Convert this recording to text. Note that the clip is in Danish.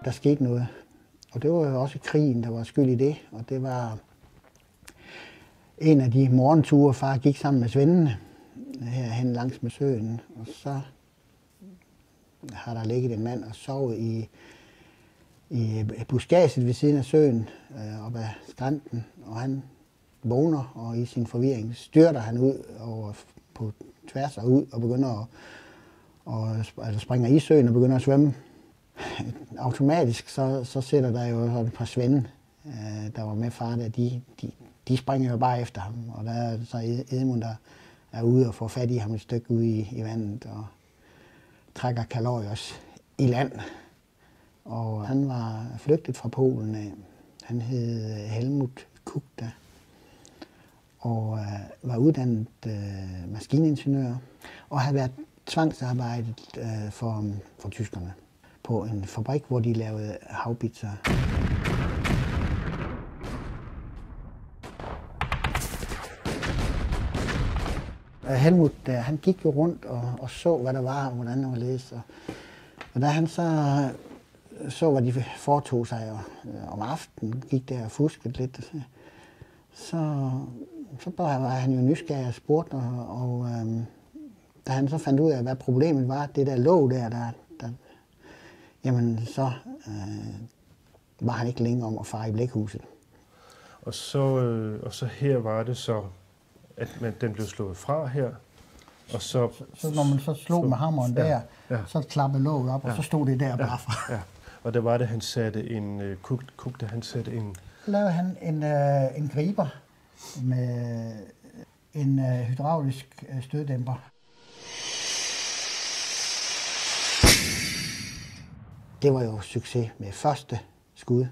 der skete noget. Og det var jo også krigen, der var skyld i det. Og det var en af de morgenture, far gik sammen med svendene herhen langs med søen. Og så har der ligget en mand og sovet i buskaget ved siden af søen, op ad skrænten. Og han vågner, og i sin forvirring styrter han ud over på tværs og ud og begynder at springer i søen og begynder at svømme. Automatisk så sætter der jo et par svende, der var med far der, de springer jo bare efter ham. Og der er så Edmund, der er ude og får fat i ham et stykke ude i vandet og trækker Kalorius i land. Og han var flygtet fra Polen af. Han hed Helmut Kukta og var uddannet maskiningeniør og havde været tvangsarbejdet for tyskerne på en fabrik, hvor de lavede haubitser. Helmut, han gik jo rundt og så, hvad der var, og hvordan det var læst. Og da han så, hvad de foretog sig, og om aftenen gik der og fuskede lidt, så var han jo nysgerrig og spurgte, og da han så fandt ud af, hvad problemet var, det der låg der jamen så var han ikke længere om at fare i blækhuset. Og så her var det så, at den blev slået fra her, og så når man så slog med hammeren der, så klappede låget op, og så stod det der bare fra. Ja. Og der var det, han satte en Kukta, han satte en... Så lavede han en griber med en hydraulisk støddæmper. Det var jo succes med første skud.